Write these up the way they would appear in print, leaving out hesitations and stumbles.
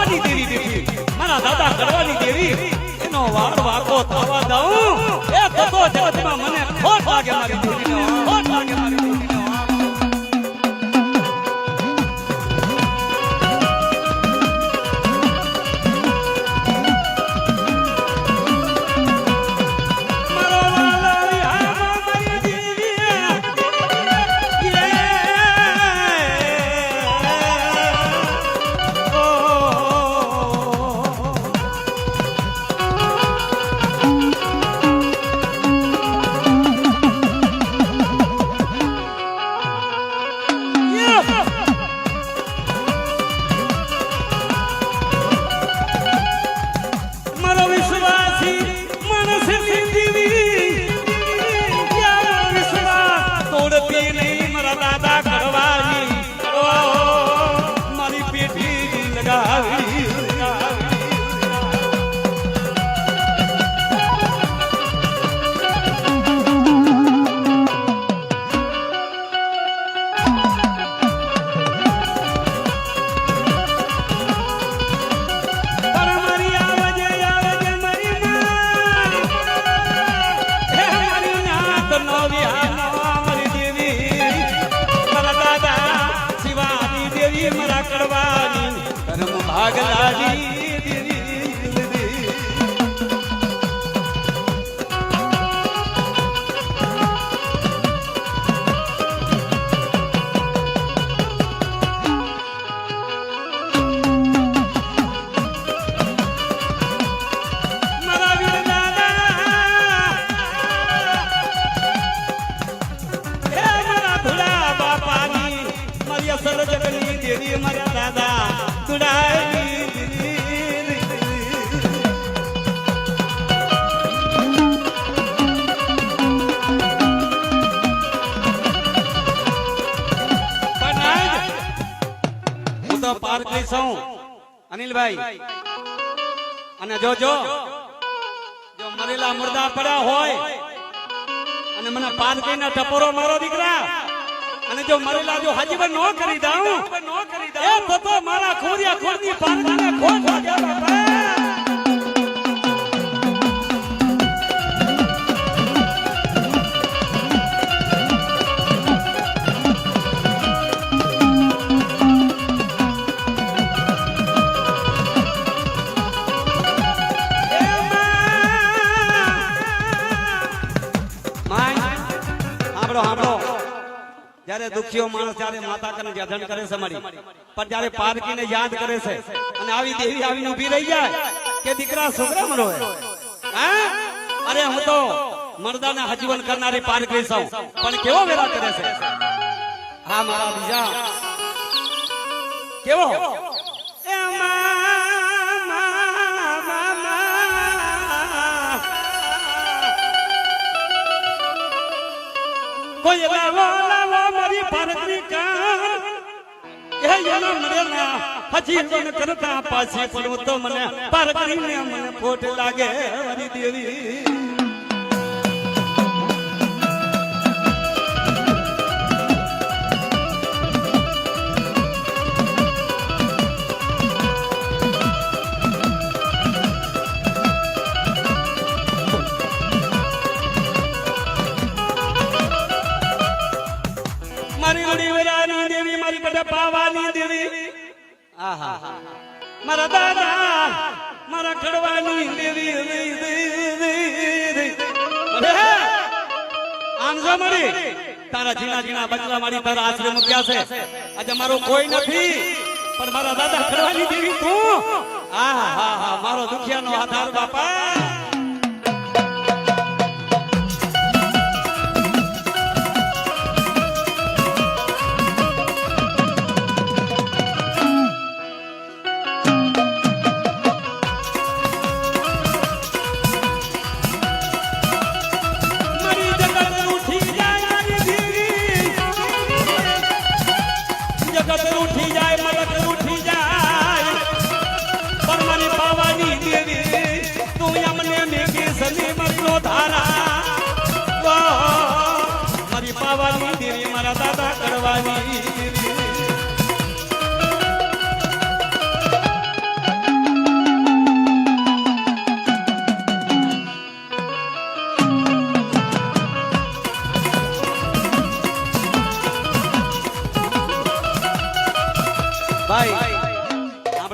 પાવાની દેવી દેવી મારા દાદા કરવાની દેવી એનો વાળ વાકો થવા દઉં એ તો જગતમાં મને ખોટ લાગે મારી દેવીનો ખોટ લાગે મારી દેવીનો અનિલભાઈ અને જો મરેલા મુર્દા પડ્યા હોય અને મને પાર કઈને ટપોરો મારો દીકરા અને જો મરેલા જો હાજીબન નો કરી દઉં એ તો મારા ખોરિયા ખોરની પાર કઈને ખોટ લાગ્યા બાપા જ્યારે દુખીઓ માણસ ત્યારે માતા કને જધન કરે છે મારી પણ જ્યારે પારકીને યાદ કરે છે અને આવી દેવી આવીને ઊભી રહી જાય કે દીકરા છોકરા મરો હા અરે હું તો મર્દાના હજીવન કરનારી પારકી છું પણ કેવો વેરા કરે છે હા મારા બીજા કેવો કોઈ લાવો મારી પારકની કાન એ યનો મરેલા હજી વન કરતા પાછી પડું તો મને પારકરીને મને ખોટ લાગે મારી દેવી પાવાની દેવી આહા મારા દાદા મારા કડવાની દેવી આમ જો મારી તારા જીના જીના બચલા મારી તારા આશ્રય મૂક્યા છે આજે મારો કોઈ નથી પણ મારા દાદા કડવાની દેવી તું આહા મારો દુખિયાનો આધાર બાપા ઉઠી જાય પર મારી પાવાની દેવી તું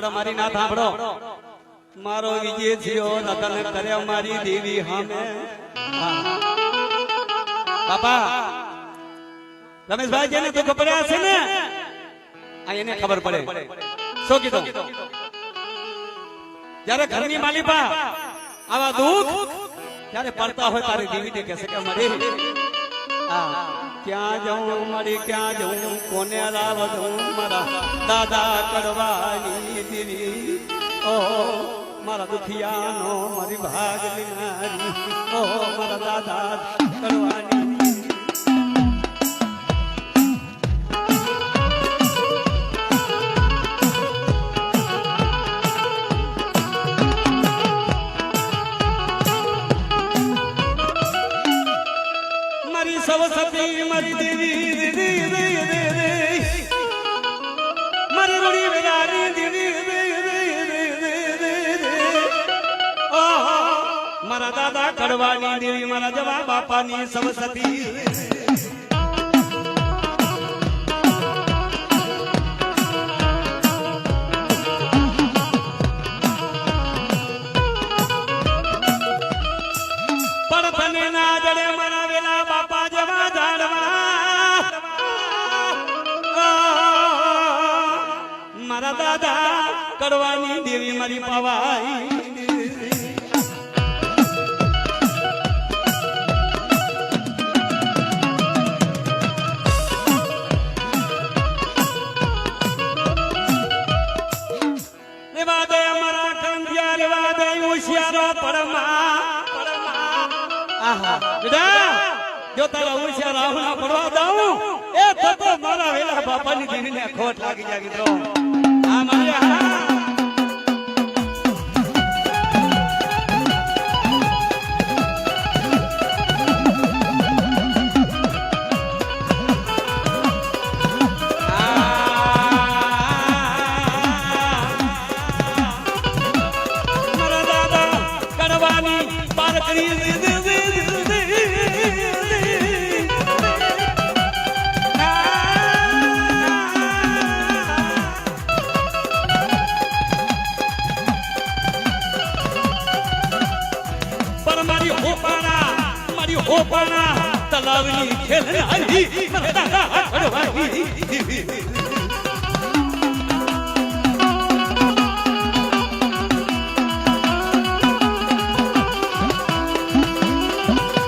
સાંભળો મારી ના સાંભળો મારો વિજય થયો રતન કરે મારી દેવી હામે બાપા રમેશભાઈ જેને દુઃખ પડ્યા છે ને આ એને ખબર પડે શું કીધું જ્યારે ઘરની માલિપા આવા દુઃખ ત્યારે પડતા હોય તારી દેવીને કહેશે કે મારી ક્યાં જાઉં મારી ક્યાં જાઉં કોને રાવ દઉં મારા દાદા કડવાની દેવી ઓ મારા દુખિયાનો મારી ભાગ લેનારી ઓ મારા દાદા કડવાની સરસ્વતી મારી દેવી મારી રૂડી વેરારી દેવી મારા દાદા કડવાની દેવી મારા જવા બાપાની સરસ્વતી પડતને ના જડે મારા વેલા બાપા જવા જાડવા મારા દાદા કડવાની દેવી મારી પવાઈ રેવા દે અમારા કંધિયા રેવા દે હોશિયારો પડમા જો તારા હોશિયાર આહુના પડવા દઉં એ તો મારા વેલા બાપાની દેવીને ખોટ લાગી જાય મિત્રો આ મારે મારા દાદા કડવાની પાર કરી ઓપાના તલાવની ખેલનારી દાદા કડવાની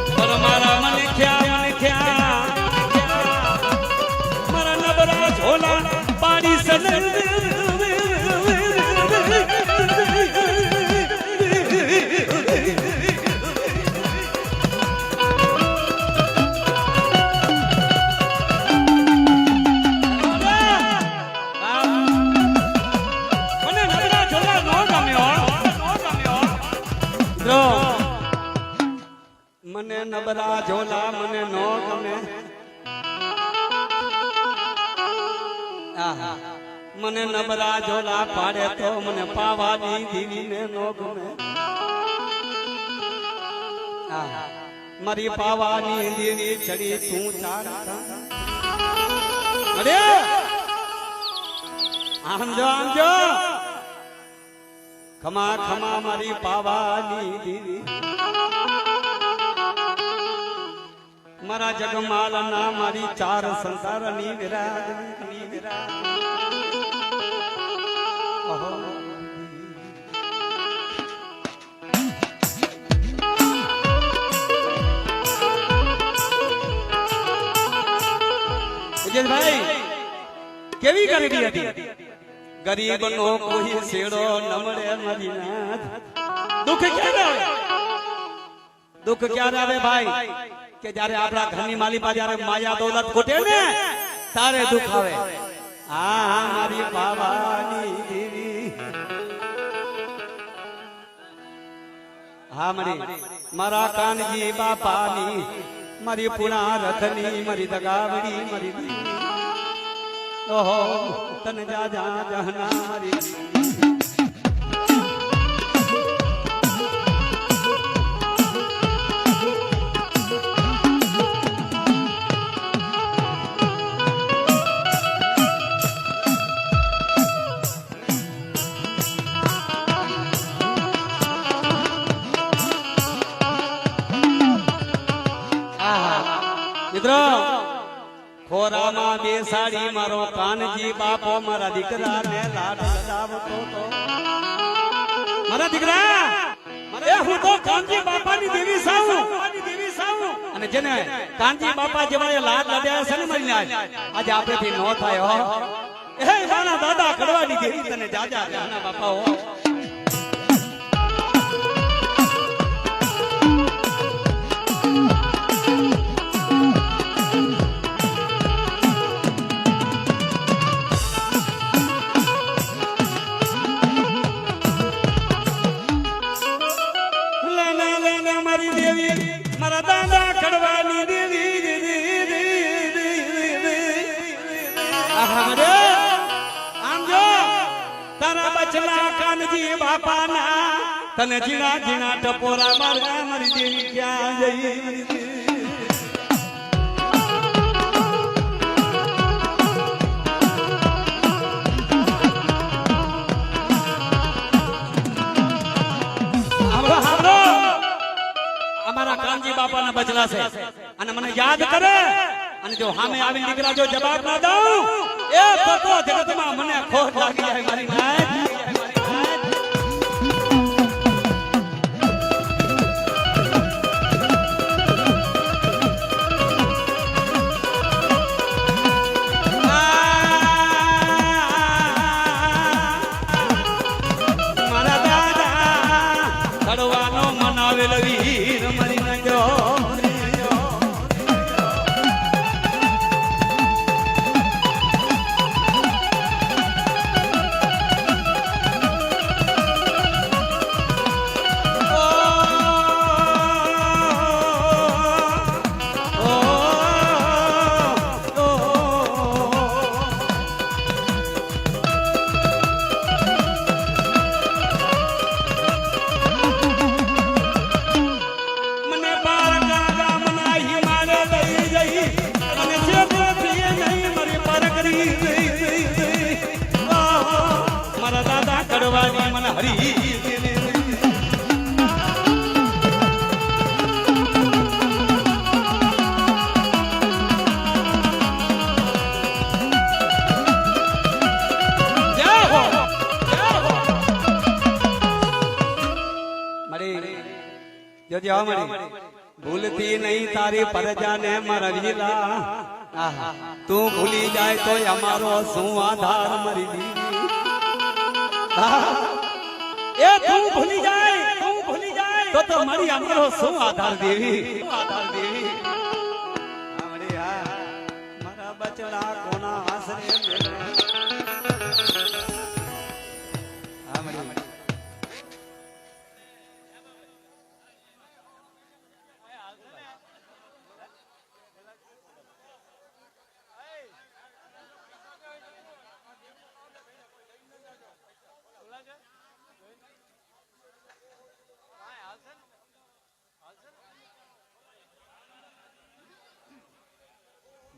પર મારા મને ખ્યા મારા નબરા ઝોલા પાડી સન મને નબરા ઝોલા મને નો ગમે મને નબરા ઝોલા પાડે તો મને પાવાની દેવીને નો ગમે મારી પાવાની દેવી ચડી તું ચાડતા અરે આમ જો ખમા ખમા મારી પાવાની દેવી મારા જગમાલના મારી ચાર સંસારની વિરાજની ભાઈ કેવી ગરીબી હતી ગરીબનો કોઈ શેડો નમળે મારી નાથ દુઃખ ક્યારે આવે દુઃખ ક્યારે આવે ભાઈ કે જ્યારે આપણા ઘરની માલિપા જ્યારે માયા દોલત ખોટે ને તારે દુઃખ આવે આ મારી બાવાની દેવી હા મારા કાનજી બાપાની મારી પુણા રથની મારી દગાવડી મારી ઓહો તન જા જા જહના મારી બેસાડી મારો કાનજી બાપો મારા દીકરાને લાડ લડાવતો તો મારા દીકરા એ હું તો કાનજી બાપાની દેવી સાવ અને જેને કાનજી બાપા જેવા લાડ લડ્યા છે ને મરીને આજે આપણેથી નો થાય હો એ મારા દાદા કડવાની દેવી તને જાજા જાના બાપા હો તને જીણા જીણા ટપોરા મારા મારી દેવી ક્યાં જઈ અમારા કાનજી બાપાના બચલા છે અને મને યાદ કરે અને જો સામે આવી દીકરા જો જવાબ ના દઉં એ તો જગતમાં મને ખોટ લાગી જાય મારી નાય ભૂલતી નહીં તારી પરજાને મારા વીરા તું ભૂલી જાય તો અમારો શું આધાર મરી દીધી એ તું ભૂલી જાય તો મારી અમારો શું આધાર દેવી મારા બચડા કોના આશરે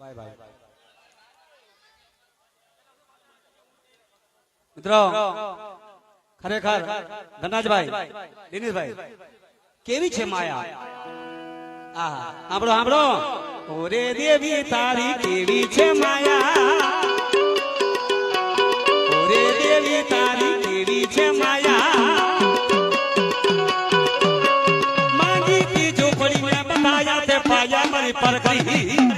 બાય બાય મિત્રો ખરેખર ધનરાજભાઈ દિનેશભાઈ કેવી છે માયા સાંભળો ઓરે દેવી તારી કેવી છે માયા ઓરે દેવી તારી કેવી છે માયા માંગી કી ઝોપડી મેં બતાયા તે પાયા મારી પરખરી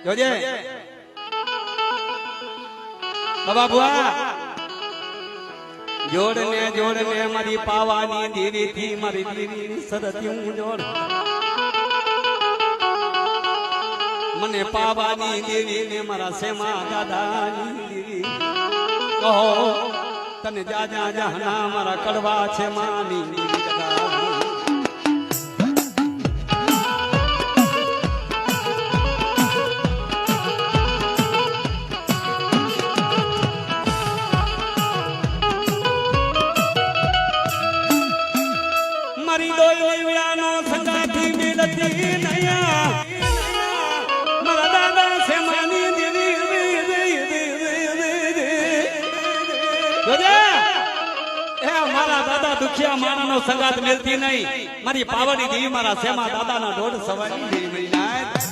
જોજે બાબા બુઆ જોડને મારી પાવાની દેવી થી મારી દેવી સરસ્યું જોડ મને પાવાની દેવી ને મારા સેમા દાદાની દેવી કહો તને જા જા જહના મારા કડવા છે માની જોજે એ મારા દાદા દુખિયા માણાનો સંગાત મેલતી નહીં મારી પાવડી દેવી મારા સેમા દાદાના દોઢ સવાની દેવી નાય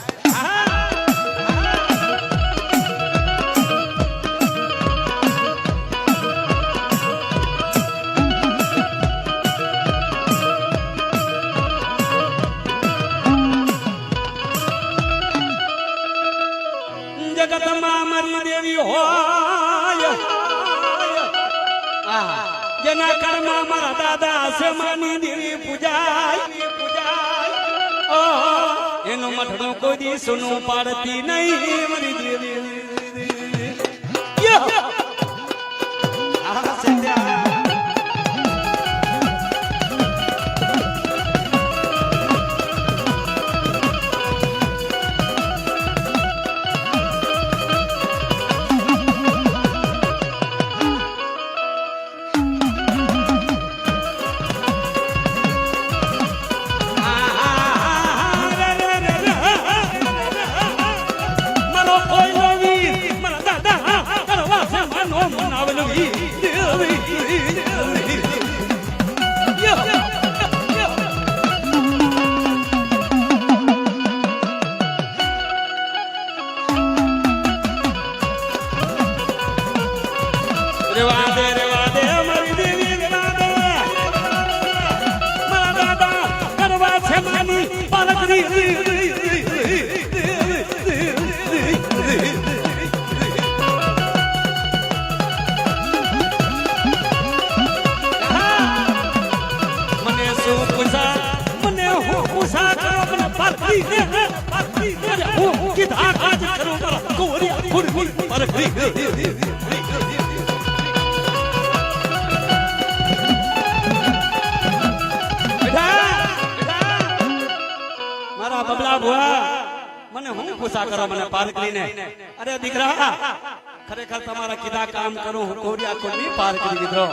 જગતમાં મારી દેવી હોય જેના કર્મમાં મારા દાદા સેમાની દેવી પૂજાય એનો મઠડો કોઈ દી સુનું પાડતી નહીં મારી દેવી મારા બબલા ભુવા મને હું પૂછા કરો મને પારકરીને અરે દીકરા ખરેખર તમારા કીધા કામ કરું હું કોરિયા કોની પારકરી દીકરો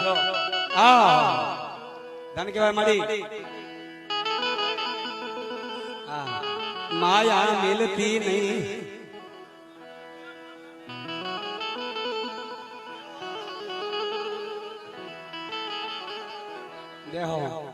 હા ધન કહેવાય મારી માયા મિલતી નહીં દેહો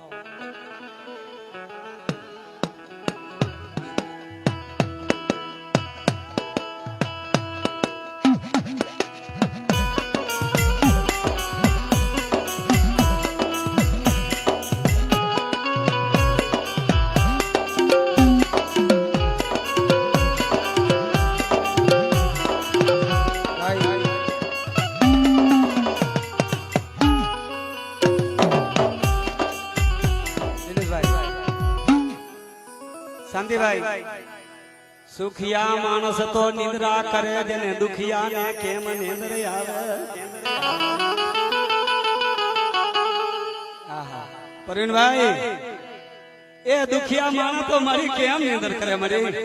શાંતિભાઈ સુખિયા માણસ તો નિંદ્રા કરે જેને દુખિયા ને કેમ નિંદ્ર આવે પરવીનભાઈ એ દુખિયા માણસ તો મારી કેમ નિંદર કરે મારી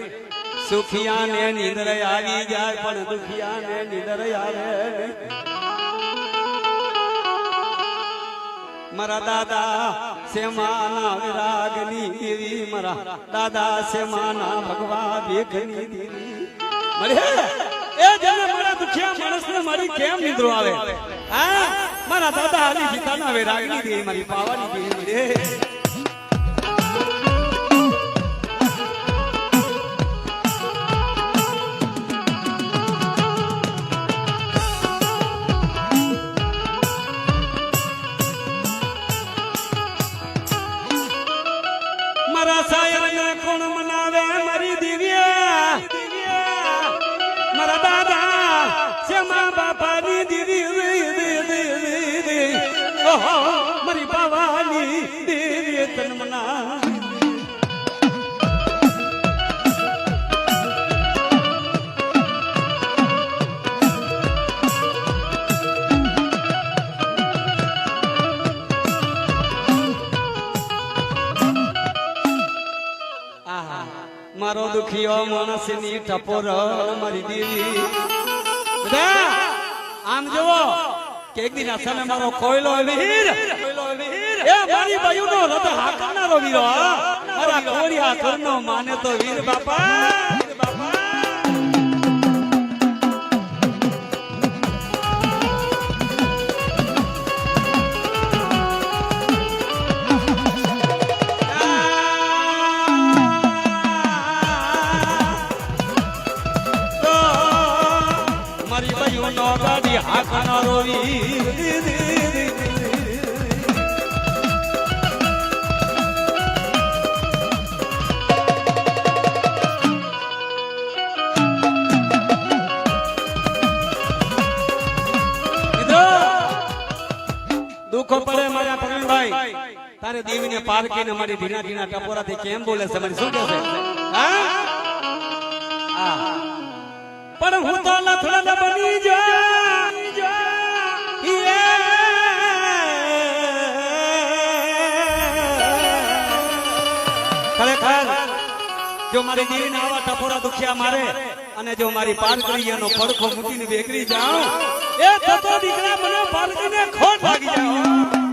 સુખિયા ને નિંદર આવી જાય પણ દુખિયા ને નિંદર આવે મારા દાદા સેમાના વિરાગની દેવી મારા દાદા સેમાના ભગવા ભેખની દેવી મરે એ જેને મારા દુખિયા માણસને મારી કેમ નિંદ્રો આવે હા મારા દાદા આલી સીતાના વિરાગની દેવી મારી પાવાની દેવી મરે મારા સાયરને કોણ મનાવે મારી દિવ્યા મારા દાદા સેમા બાપાની દીવી ઓહો મારી બાવાની દેવી તન મના મારો દુખિયો માણસ ની ટપોર મારી દેવી આમ જુઓ કે એક દિન અસને મારો કોયલો વીર એ મારી બાયુનો રથ હાકનારો વીરો મારા કોરિયા કરનો માને તો વીર બાપા હાકનારો વીર દુખો પડે મારા પ્રવીણભાઈ તારે દેવીને પારકીને મારી ઢીના ઢીના ટપોરાથી કેમ બોલે છે મારી શું કહે છે પણ હું તો લથડો બની ખરેખર જો મારી દેવીને આવા ટપોરા દુખ્યા મારે અને જો મારી પારકરી એનો પડખો મૂકીને બેકરી જાઉં એ થતો દીકરા મને પારકીને ખોટ લાગી જાય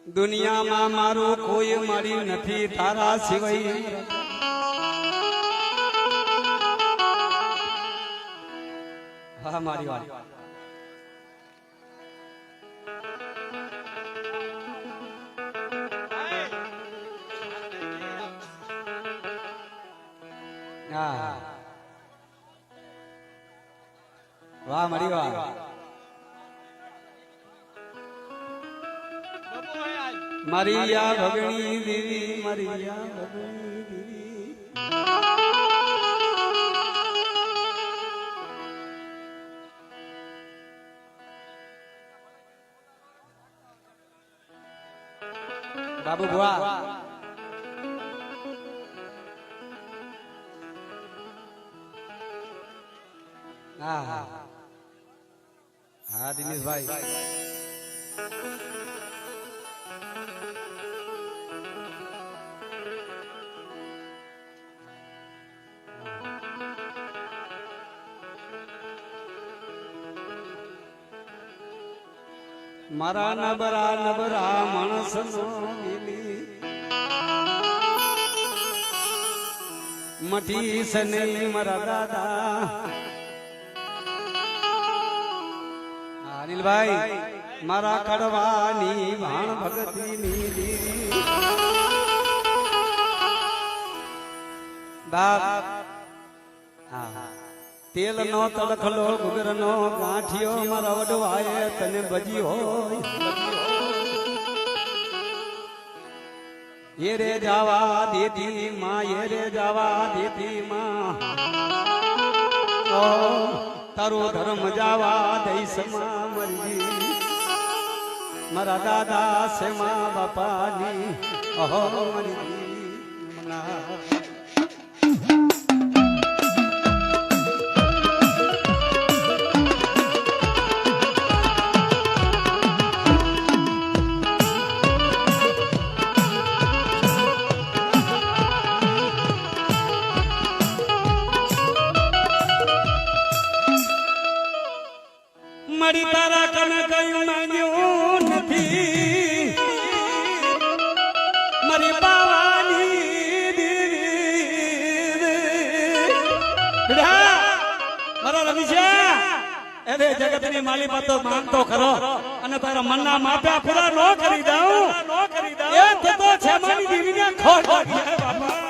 દુનિયામાં મારું કોઈ મારી નથી તારા સિવાય હા મારી વાત હા વાહ મારી વાત મારિયા ભગણી દેવી મારિયા ભગણી દેવી બાબુ ભુવા હા હા હા દિનેશભાઈ મારા નબરા માણસ નો મિલી મઠી સને મારા દાદા અનિલભાઈ મારા કડવાની ભાણ ભગતી ની બાપ હા તેલ નો તડખલો ગુગર નો ગાંઠિયો મારા વડવાએ તને બજી હોય એ રે જાવા દેતી માં એ રે જાવા દેતી માં તારો ધર્મ જાવા દઈશ માં મરજી મારા દાદા છે માં બાપાની ઓહો મરજી મના મારી તારા કને કઈ માંગ્યું નથી મારી બાવાની મારા રમી છે અરે જગતની માલી પાતો માંગતો ખરો અને તારા મનના માપ્યા પૂરા નો કરી દઉં એ થતો છે મારી દીવીને ખોટ લાગી બાપા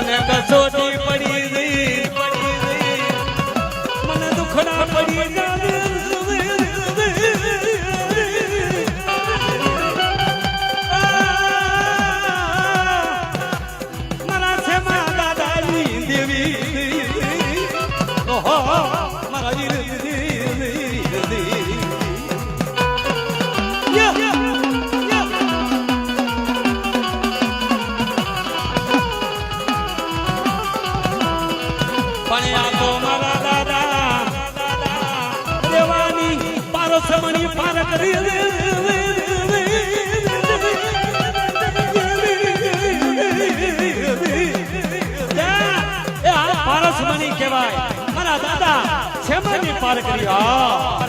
મને કસોટી પડી ગઈ મને દુખડા પડી મારા છે મારા દાદાની દેવી ઓહો મારા સમણી પાર કરી પારસમણી કહેવાય મારા દાદા સમણી પાર કરી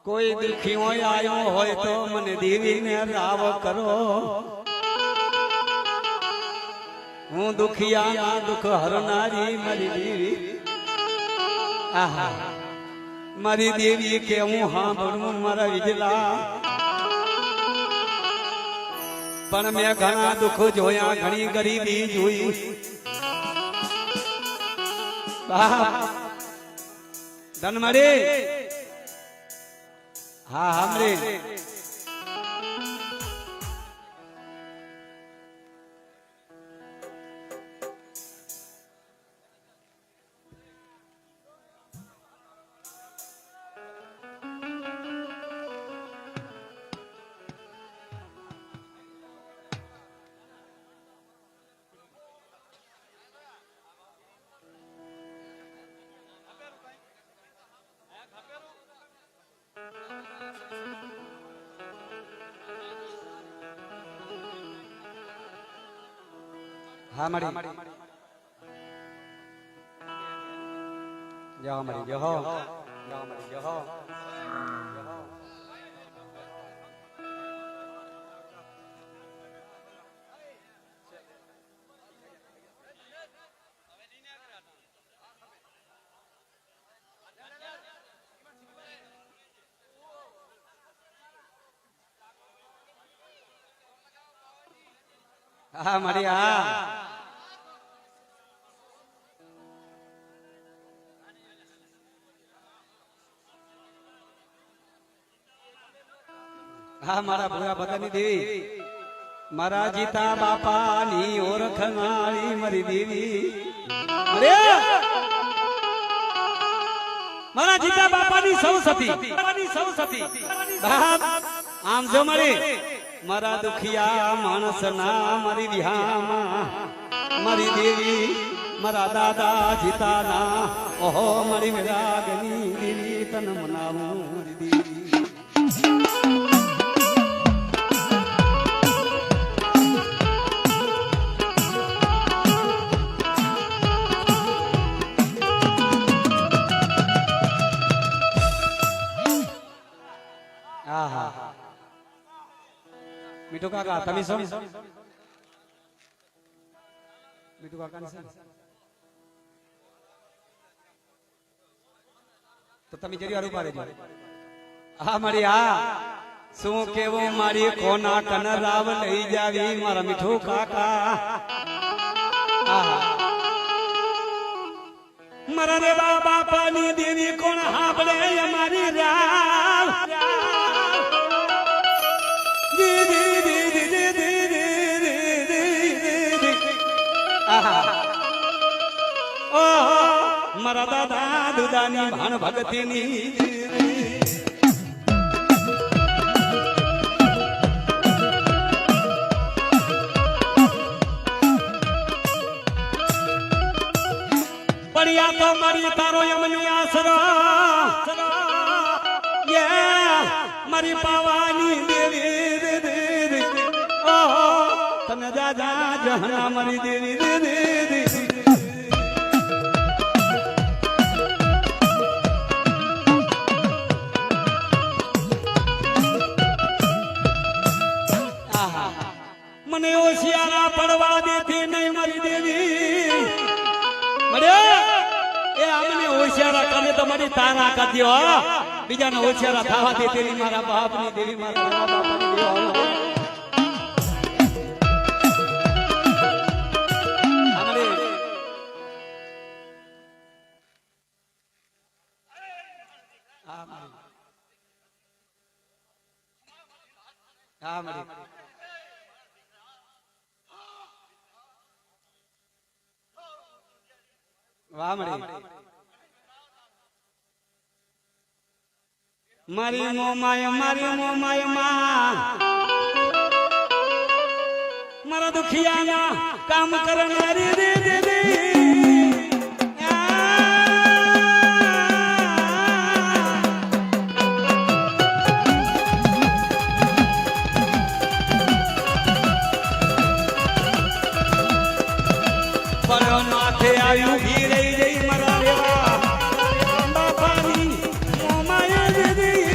કોઈ દુખી હોય આયો હોય તો મને દેવીને રાવ કરો હું દુખિયા દુખ હરનારી મારી દેવી આહા મારી દેવી કે હું સાંભળું મારા વિજલા પણ મેં ઘણા દુઃખ જોયા ઘણી ગરીબી જોઈ ધન મળે હા हमरे हाँ मरी जाओ मरी जाओ मरी जाओ हाँ मरी हाँ मारा बुरा बदनी देवी मारा जीता बापा नी ओरखनारी मरी देवी अरे मारा जीता बापा नी सौ सती आम जो मरे मारा दुखिया मानस ना मरी विहामा मरी देवी मारा दादा जीता ना ओहो मरी मेरा गनी देवी तन मनाऊ मरी देवी मीठू काका तमी सो मीठू काका ने तो तमी जरी आरू पारे हा मारी आ सु केवो मारी कोना कन राव लई जावी मारा मीठू काका मारा रे बाबा पानी देवी कोण हाबळे मारी राव मारा दादा दुदानी भान भगतीनी बढ़िया तो मारी तारो यमनी आसरो ये मारी पावानी देवी ओ तने दादा जहना मारी देवी मने ओशियारा पड़वा देती नहीं मारी देवी હોશિયારા કરે તો મારી તારા કરજો બીજાને હોશિયારા થવા દે તેરી મારા બાપની દેવી મારા બાપની દેવી હા મળી વાહ મળી મારી મોમાય માં મારા દુખિયાના કામ કરનારી રે રે રે માથે આવ્યું ઘી રહી જઈ મારા રેવા બાપાની મોમાય દીદી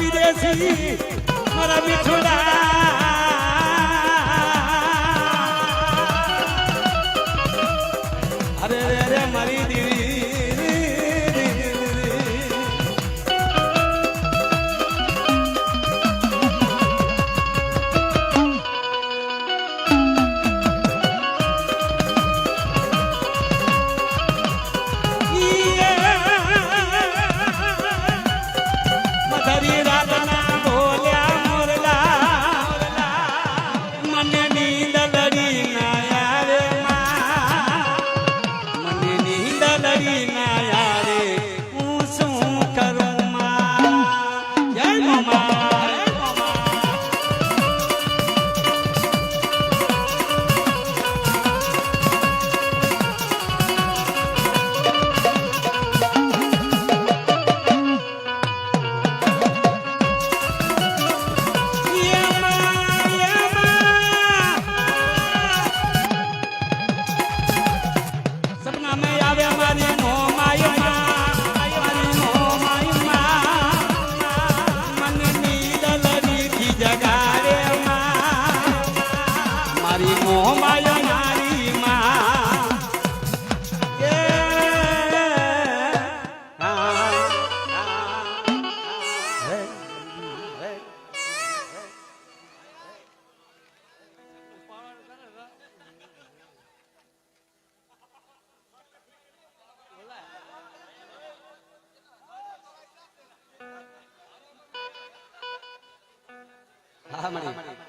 વિદેશી મારા મીઠુડા અરે રે રે મારી દીવી હા મળી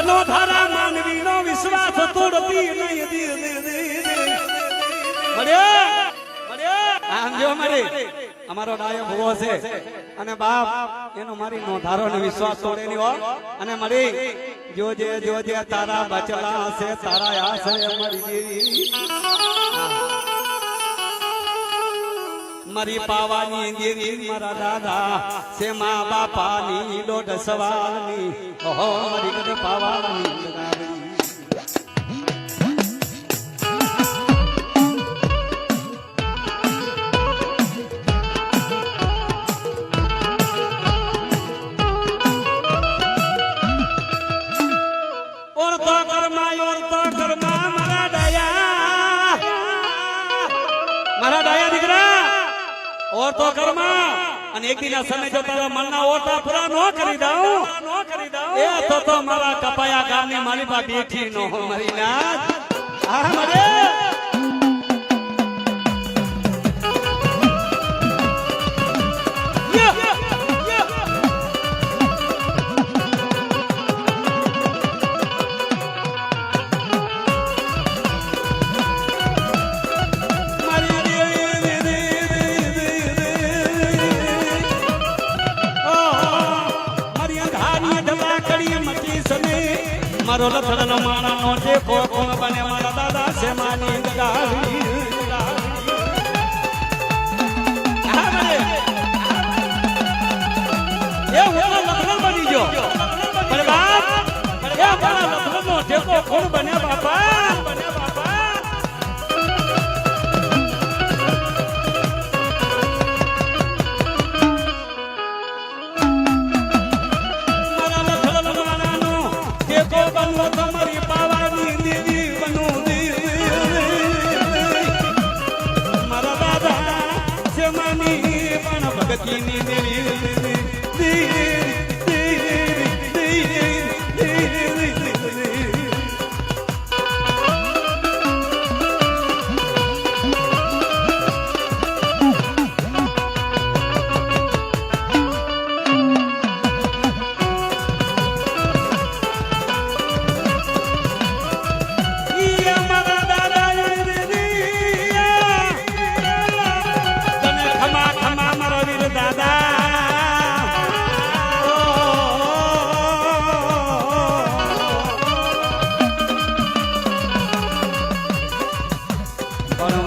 નો ધારા માનવી નો વિશ્વાસ તોડતી નહીં આમ જો મારે અમારો ડાયો ભૂવો છે અને બાપ એનો મારી નો ધારો ને વિશ્વાસ તોડે ની હો અને મારી જોજે તારા બચલા છે તારા આશરે મારી દેવી મારી પાવાની દેવી મારા દાદા છે મા બાપાની દોઢ સવારની ઓહો મારી કદ પાવાની ઓરતો કરમાં અને એક દિના સમય જો તારા મનના ઓરતા પૂરા નો કરી દઉં એ તો મારા કપાયા ગામની માલિપા બેઠી નો મરી નાથ આ મરે મારો લખડનો માણાનો ટેકો કોણ બને મારા દાદા છે માની ગાવી એ હું લખડો બની ગયો પણ બાપ એ મારા લખડનો ટેકો કોણ બને બાપા તમારી પાવાની દેવી બનો મારા દાદા જમાની પણ ભગતીની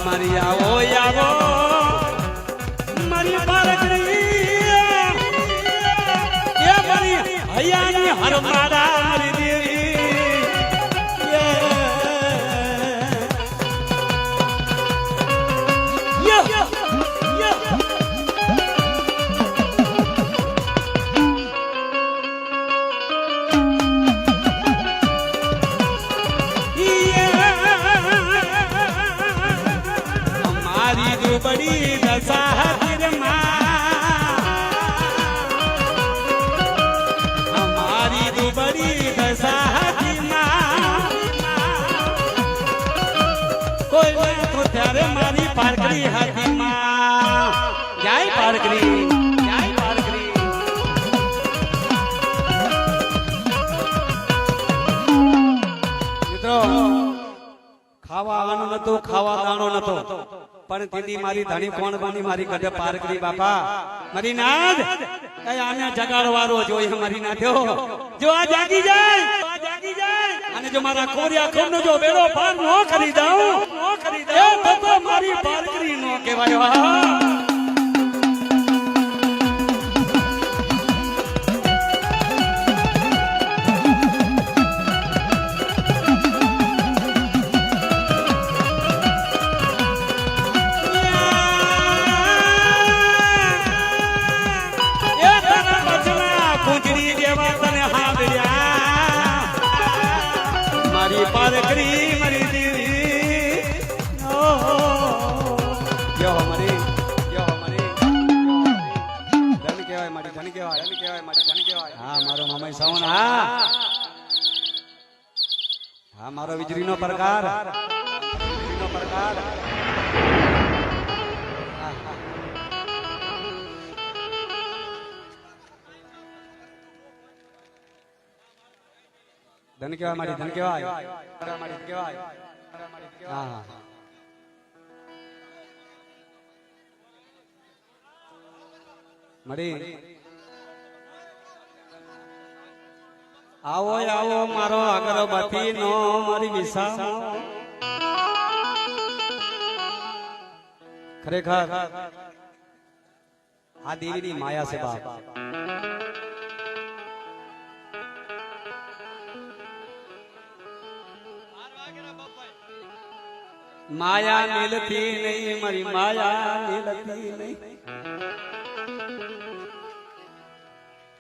મારી આવો મારી બાળકડી એ મારી હૈયાની હર મારા મારી દેવી बड़ी दशा हमारी दो बड़ी दशा कोई तो त्यारे मारी पारकरी हाथी माँ जाय पारकरी મિત્રો ખાવા આવવાનો નતો ખાવા દાણો નતો પણ તેની મારી ધણી કોણ બની મારી કદે પારકરી બાપા મારી નાદ એ આને જગાડવારો જોઈએ મારી નાથ્યો જો આ જાગી જાય અને જો મારા કોરિયા ખમનો જો બેડો પાર નો કરી દઉં એ તો મારી પારકરી નો કહેવાય पारकरी मरी देवी यो हमारी धन केवाय मारी हां मारो मामाई सावन हां मारो वीजळीनो प्रकार धन केवाय हाँ मरी आओ मारो अगरबत्ती नो मारी विसा खरेखर आ देवी माया से बाप माया मिलती नहीं मरी माया मिलती नहीं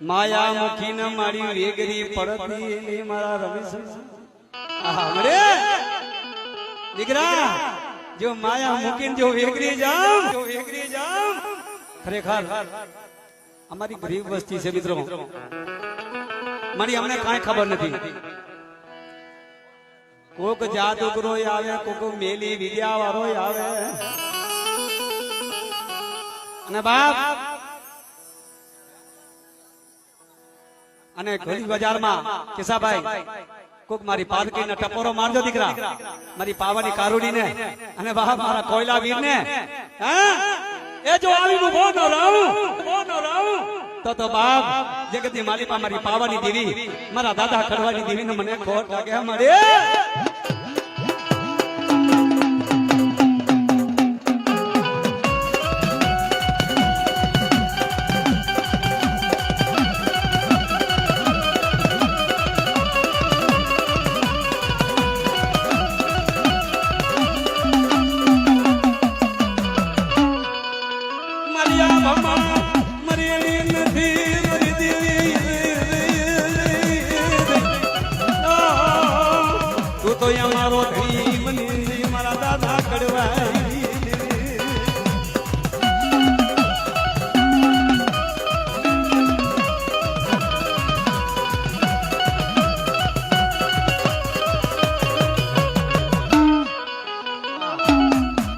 माया मुखी न मारी वेगरी पड़ती नहीं मारा रमेश हमरे दिखरा जो माया मुखी जो वेगरी जाम ખરેખર અમારી ગરીબ વસ્તી છે મિત્રો, મારી અમને કાંઈ ખબર નથી. કોક જાદુગરો આવે, કોક મેલી વિદ્યા વાળો આવે, અને બાપ અને ઘણી બજારમાં કેસાભાઈ કોક મારી પારકી ને ટપોરો મારજો દીકરા, મારી પાવાની કારુડી ને, અને બાપ મારા કોયલા વીર ને, એ જો આવી ઉભો ન રહું તો બાપ જગતની માલિકા મારી પાવાની દેવી, મારા દાદા ખડવાની દેવી ને મને ખોટ લાગે મારે. તો અમારો ધણી મારા દાદા કડવાઈ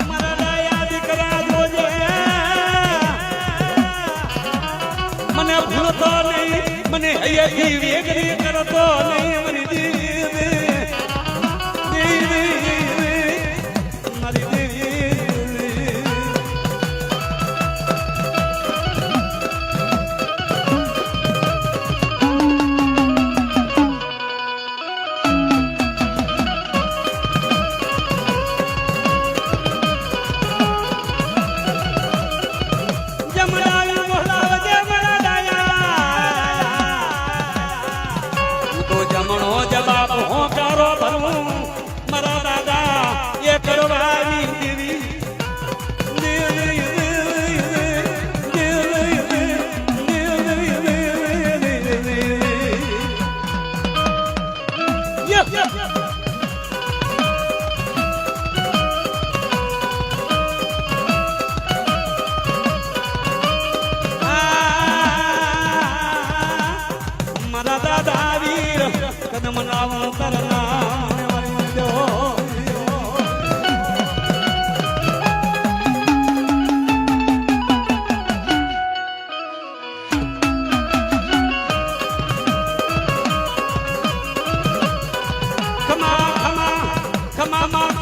મારા ડાયા દીકરા જોજે, મને ભૂલતો નહીં, મને હૈયાથી વેગરી કરતો નહીં.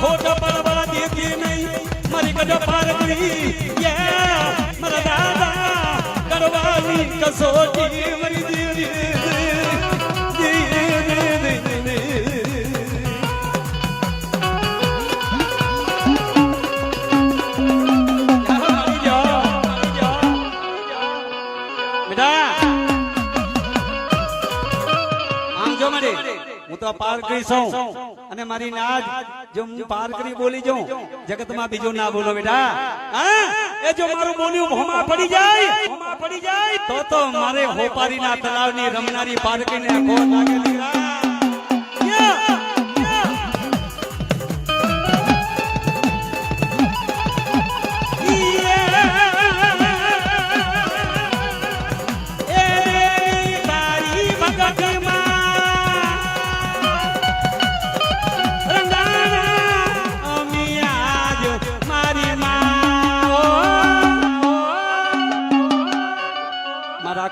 ખોટ બરાબર દેખી નહીં મારી કદ પાર કરી મારા દાદા કરવાની કસોટી મારી દેવી હું તો પાર કરી છું અને મારી નાજ જો હું પાર કરી બોલી જાઉં જગતમાં બીજું ના બોલો બેટા. એ જો મારું બોલ્યું ભોમાં પડી જાય તો મારે હોપારીના તળાવની રમનારી પારકીને ખોટ લાગેલી.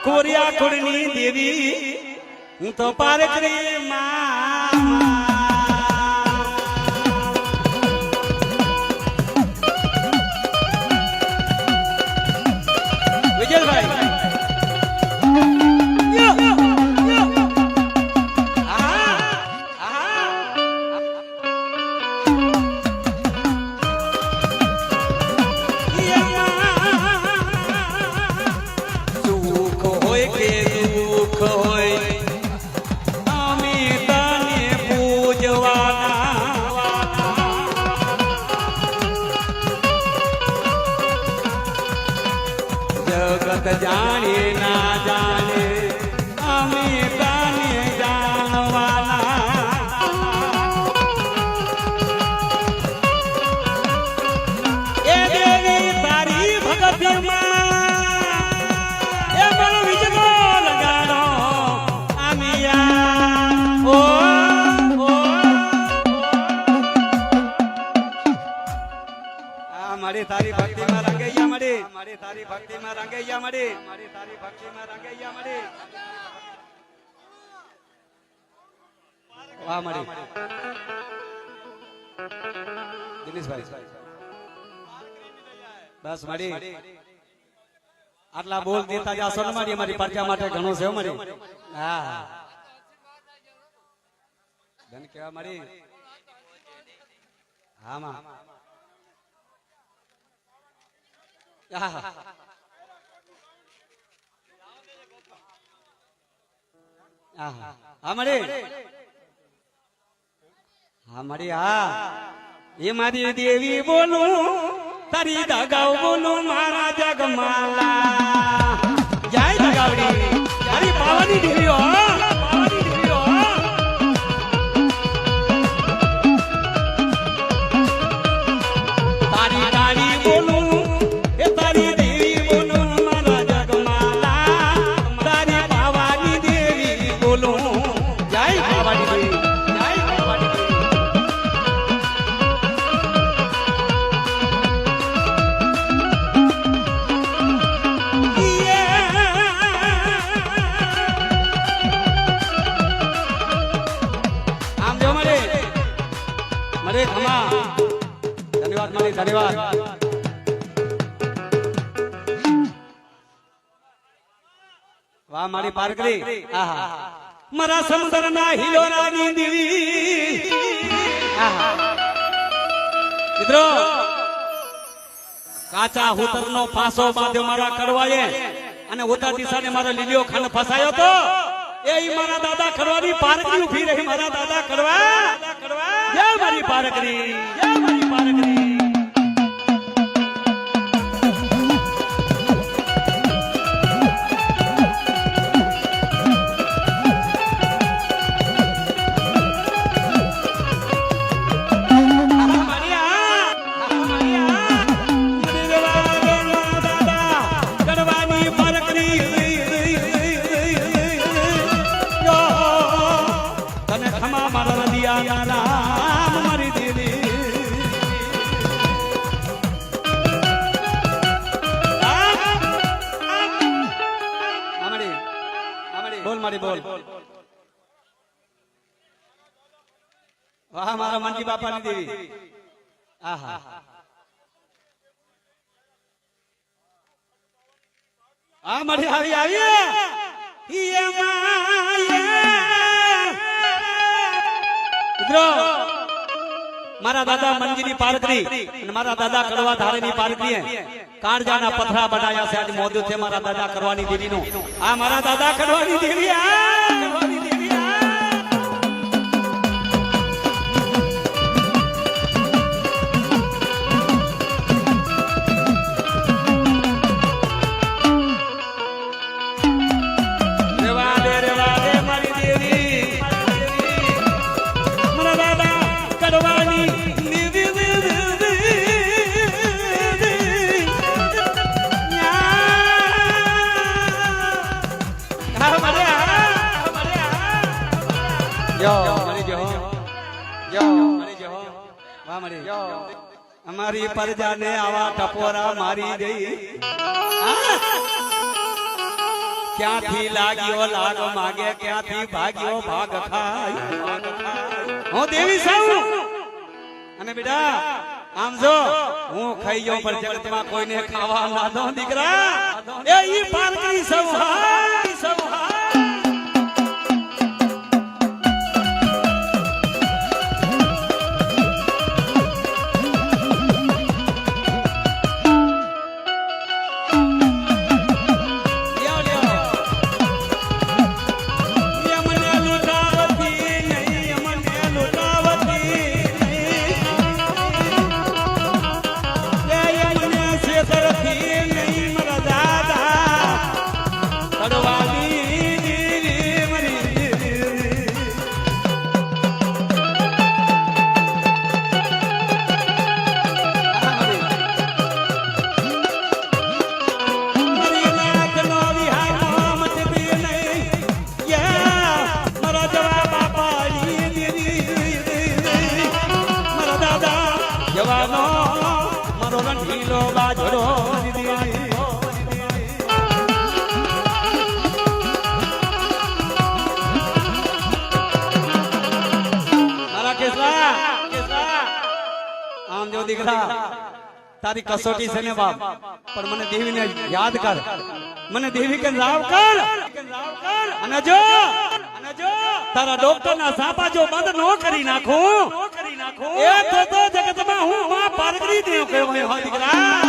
કોરિયા કુળની દેવી હું તો પાર કરી વિજયભાઈ જાણે ના જાણે અમે તાને જાણવાના. એ દેવી તારી ભગતમાં મારી તારી ભક્તિમાં રંગૈયા મળી, મારી તારી ભક્તિમાં રંગૈયા મળી, મારી તારી ભક્તિમાં રંગૈયા મળી. વાહ મળી દિનેશભાઈ, બસ મળી આટલા બોલ દેતા જાશો ને મારી અમારી પરચા માટે ઘણું છે મળી. હા ધન કેવા મળી. હા માં હા મળી, હા મળી. હા એ મારી દેવી બોલું તારી દાગાઓ બોલું મારા જગમાલા. જય જગાવડી તારી પાવાની દેવીઓ, પાવાની દેવીઓ. તારી તારી બોલું એ તારી દેવી બોલું મારા જગમાલા. તારી પાવાની દેવી બોલું. જય પાવાની દેવી, જય પાવાની દેવી. मरे खमा धन्यवाद मरे धन्यवाद. वाह मारी पारकरी. आहा मरा समुद्र ना हिलोरानी देवी. आहा મિત્રો કાચા હુતર નો ફાંસો બાંધ્યો મારા કડવાએ અને ઉત્તર દિશાને મારો લીલીઓ ખાન ફસાયો તો એ મારા દાદા કડવાની પારકરી ઉભી રહી. મારા દાદા કડવા જય મારી પારકરી, જય મારી પારકરી. बोल वाह मारा मनजी बापा नी देवी. आहा आ मड़ी आवी आवी ये મિત્રો મારા દાદા મંજીની પારકરી અને મારા દાદા કડવા ધારેની પારકરી કાળજાના પથરા બનાયા છે. આજ મોદું છે મારા દાદા કરવાની દેવીનું. આ મારા દાદા કરવાની દેવી. આ કરવાની દેવી. हमारी प्रजा ने आवा टपोरा मारी गई. क्या थी लागियो लाग मागे, क्या थी भागियो भाग खाई. हूँ देवी सौ अने बेटा आम जो हूँ खाई जाऊं पर जगत में कोई ने खावा ना दो दीकरा. ये पारकरी सब हाय सब हाय. જવાનો મારો રણધીર આમ જો દીકરા તારી કસોટી છે ને બાપ, પણ મને દેવીને યાદ કર, મને દેવી કે રાવ કર, અને જો તારા ડોક્ટર ના સાપા જો બંધ નો કરી નાખું એ તો જગતમાં હું માં પારગરી દેવ કહેવાય હો દીકરા.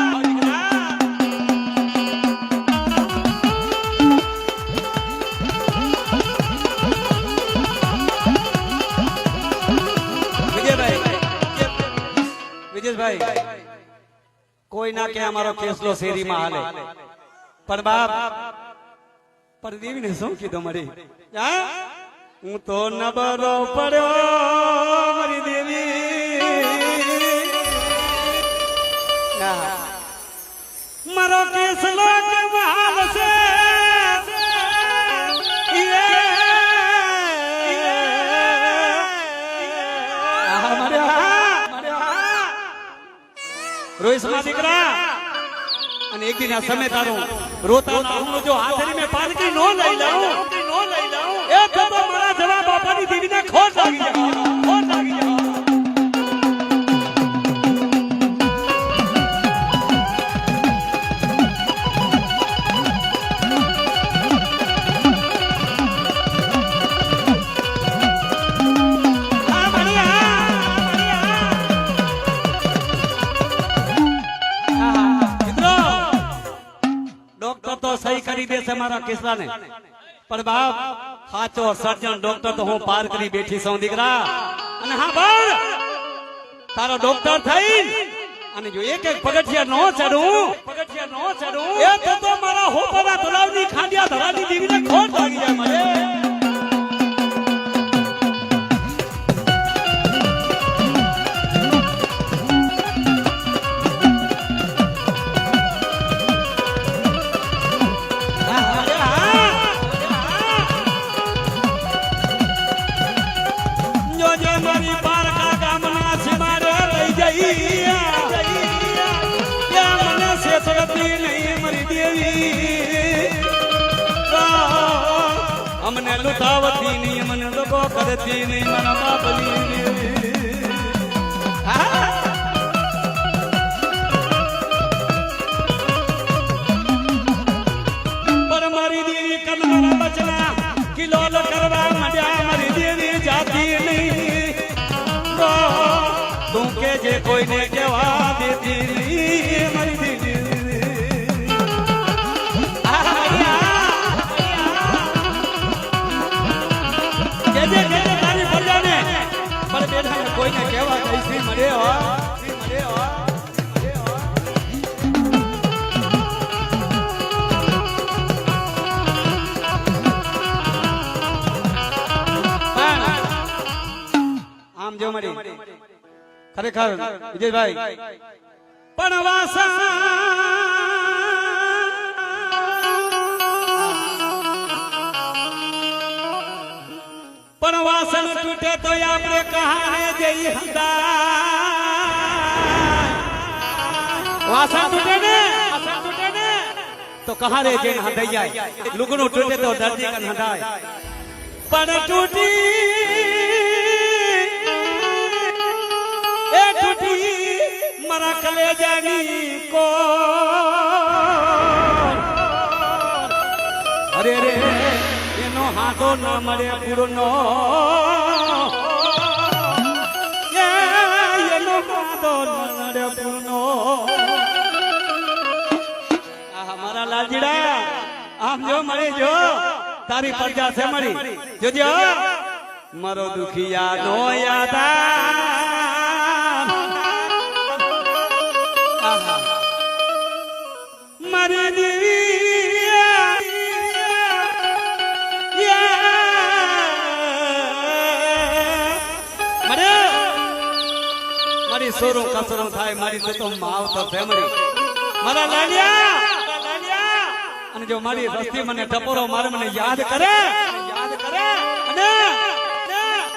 વિજયભાઈ કોઈ ના કે અમારો કેસલો શેરીમાં હાલે, પણ બાપ પણ દેવીને શું કીધું મારી, હું તો નબરો પડ્યો મારી દેવી, મારો કેસલો હાલ છે રોઈસ માં દીકરા, અને એક દિન આ સમય તારો રોતા હું જો હાથરી મેં પારકી નો લઈ લઉં એ તો મારા જવાબ બાપાની દેવીને ખોટ લાગી જાય, ખોટ લાગી જાય. સહી કરી દેશે મારા કિસ્સાને, પણ બાપ સાચો સર્જન ડોક્ટર તો હું પાર કરી બેઠી છું દીકરા. અને હા બાળ તારો ડોક્ટર થઈ અને જો એક એક પગથિયા નો ચડું એ તો મારા હોપાના તળાવની ખાંડિયા ધરાની દેવીને ખોટ લાગી જાય મને. અમને લુટાવતી નહીં, મને લોકો કરતી નહીં, મારા બાપની પર મારી દેવી કલમના બચના કિલોલ કરવા માંડ્યા, મારી દેવી જાતી નહીં, તું કે જે કોઈને કહેવા દેતી નહીં મારી દેવી. કોઈને કહેવા કઈ મળે હો આમ જો મળી ખરેખર વિજયભાઈ પણ વાસા પણ વાસણ તૂટે તો આપણે કહાને જઈ હંદા, વાસણ તૂટે ને તો કહારે જઈને હંધાઈ જાય, લુગડું તૂટે તો દર્દી કન હંધાય, પણ તૂટી મારા કલેજાની કો અરે રે એનો હાથો ન મળે પૂરનો, એનો હાથો ન મળે પૂરનો. મારા લાલજીડા આમ જો મળે જો તારી પ્રજા છે મળી જોજો મારો દુખિયા નો યાદ મારી દેવી મારી સોરો કસરો થાય મારી તો માવ તો ફેમરી મારા લાલિયા, અને જો મારી રસ્તી મને ટપોરો મારે મને યાદ કરે અને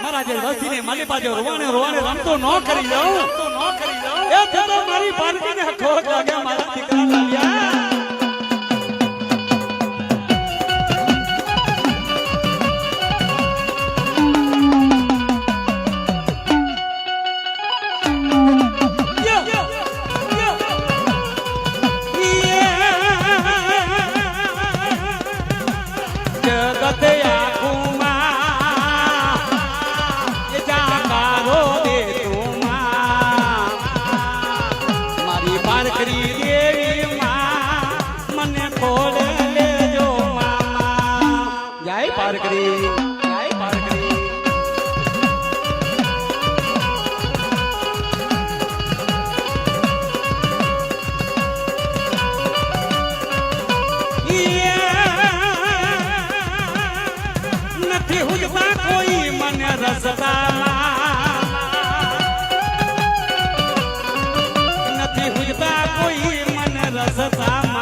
મારા જે રસ્તી ને મારી પાછો રોવાને રમતો ન કરી જાઉં એ તો મારી પારકીને ખોટ લાગે મારા દીકરા લાલિયા. પારકરી દેવી માં મને ખોડે લેજો મામા જય પારકરી જય પારકરી નથી હુજતા કોઈ મને રસતા નથી હુજતા કોઈ મને રસતા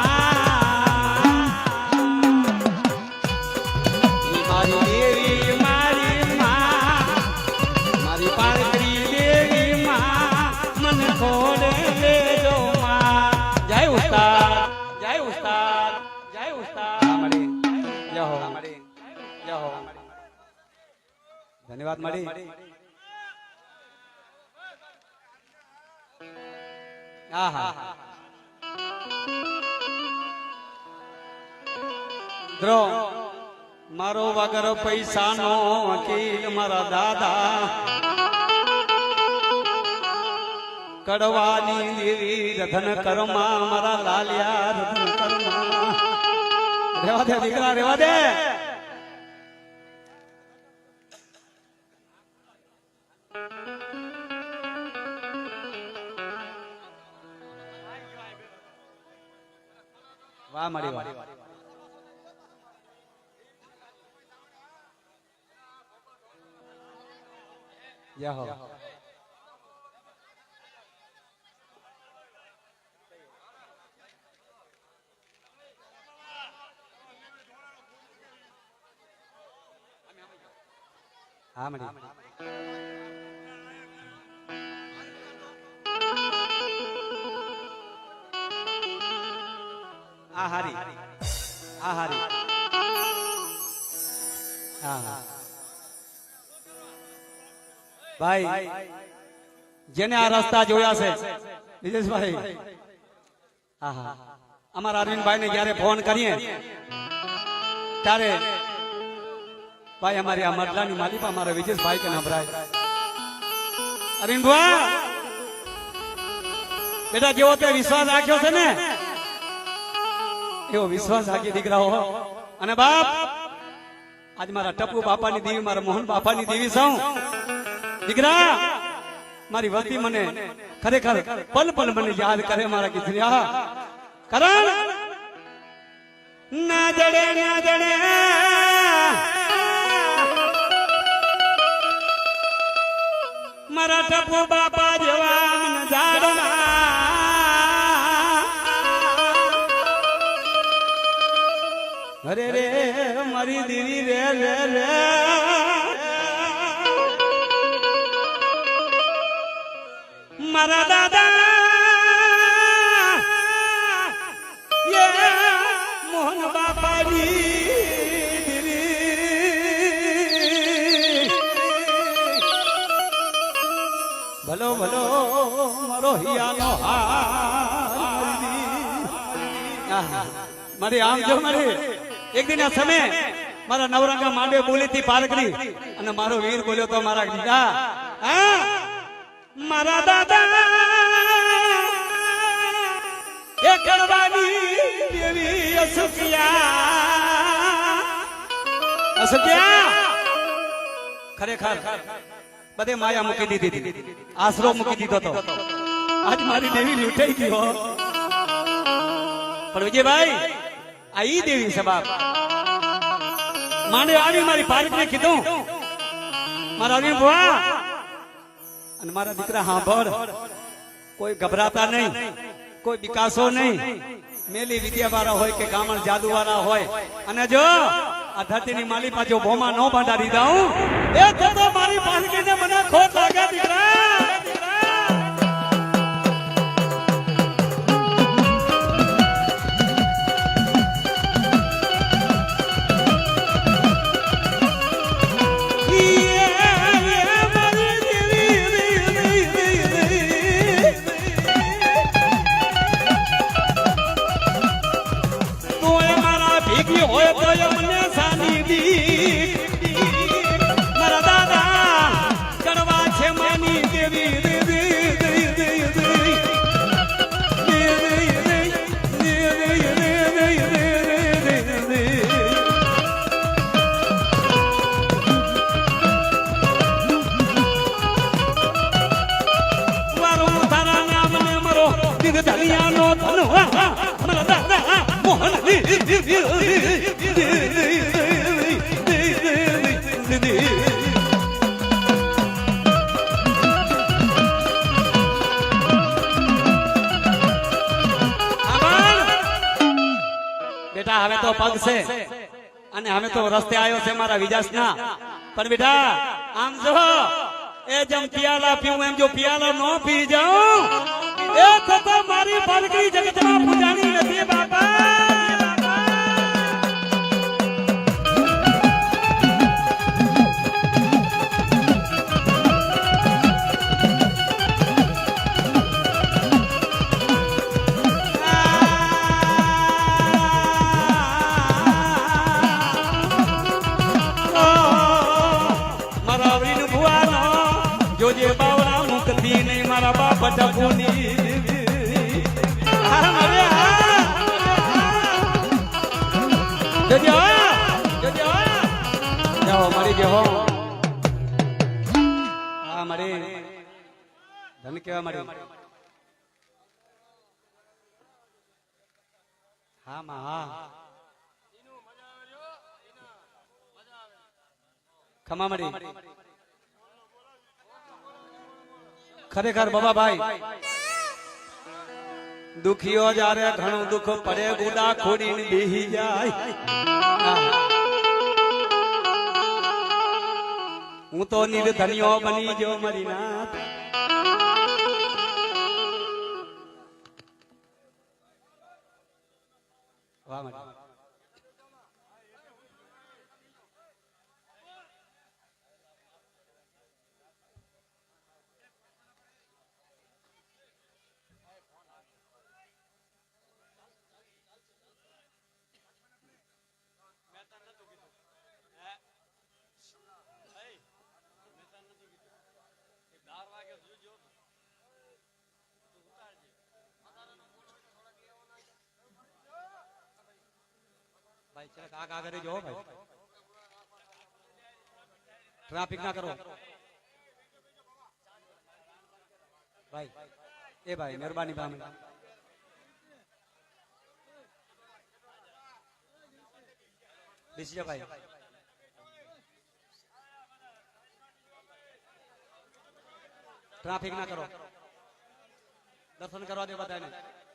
મારી દેવી મારી માં મારી પારકરી દેવી માં મને ખોડે લેજો માં જય ઉસ્તાદ જય ઉસ્તાદ જય ઉસ્તાદ જય હો જય હો ધન્યવાદ મળી દ્રો મારો વગર પૈસાનો વકીલ મારા દાદા કડવાની દેવી રધન કર્મા મારા લાલિયા રધન કર્મા રેવા દે દીકરા રેવા દે વાહ મારી વાહ જય હો હા મળી આહારી આહારી ભાઈ જેને આ રસ્તા જોયા છે નિલેશભાઈ અમારા અરવિંદભાઈ ને જયારે ફોન કરીએ ત્યારે ભાઈ અમારી આ મડલાની માલિકા મારા વિજેશભાઈ કે નભરાય અરવિંદભાઈ બેટા જેવો તે વિશ્વાસ રાખ્યો છે ને એવો વિશ્વાસ રાખી દીકરાઓ અને બાપ આજ મારા ટપુ બાપાની દેવી મારા મોહન બાપાની દેવી સૌ દીકરા મારી વસ્તી મને ખરેખર પલ પલ મને યાદ કરે મારા કીધું કરણ ના જડે મારા ટપુ બાપા જેવા મને જાડવા અરે રે મારી દેવી રે રે રે મારા દાદા મોહન બાપાની ભલો ભલો મારો હિયાનો મારી આમ જો મારી એક દિન આ સમય મારા નવરંગા માંડે બોલી હતી પારકરી અને મારો વીર બોલ્યો તો મારા દીકરા મારા દાદા એ કડવાની દેવી અસુકિયા ખરેખર બધે માયા મૂકી દીધી આશરો મૂકી દીધો તો આજ મારી દેવી લૂંટાઈ ગયો પણ વિજયભાઈ આ ઈ દેવી છે બાપ માંડે આવી મારી પારકને કીધું મારા અરવિંદ ભુવા અને મારા દીકરા હાંભળ કોઈ ગભરાતા નહીં કોઈ વિકાસો નહીં મેલી વિદ્યા વાળા હોય કે ગામણ જાદુ વાળા હોય અને જો આ ધરતીની માલિકા જો ભોમા ન બાંધાડી દઉં એ તો મારી પાલકીને મને ખોટ લાગે દીકરા મારા દાદા કડવા છે માની બેટા હવે તો પગ છે અને હવે તો રસ્તે આવ્યો છે મારા વિજાસના પણ બેટા આમ જો એ જેમ પિયાલા પીવું એમ જો પિયાલા નો પી જાઉં એ થતા મારી પાલકી જગતમાં પૂજાની નથી બાપા જોજે બાવળા મુકતી નહીં મારા બાપ ટપુની જાઓ મારી બેહો હા મારી ધન કેવા મારી હા માં હા ખમા મારી ખરેખર બાબા ભાઈ દુખીઓ જ્યારે ઘણું દુઃખ પડે ગુડા ખોડીને બેહી જાય હું તો નિર્ધનિયો બની જો મારી નાથ વાહ મારી भाई चल आगे जो भाई ट्रैफिक ना करो भाई ए भाई मेहरबानी भाई बेसिया भाई ट्रैफिक ना करो दर्शन करवा दे बताए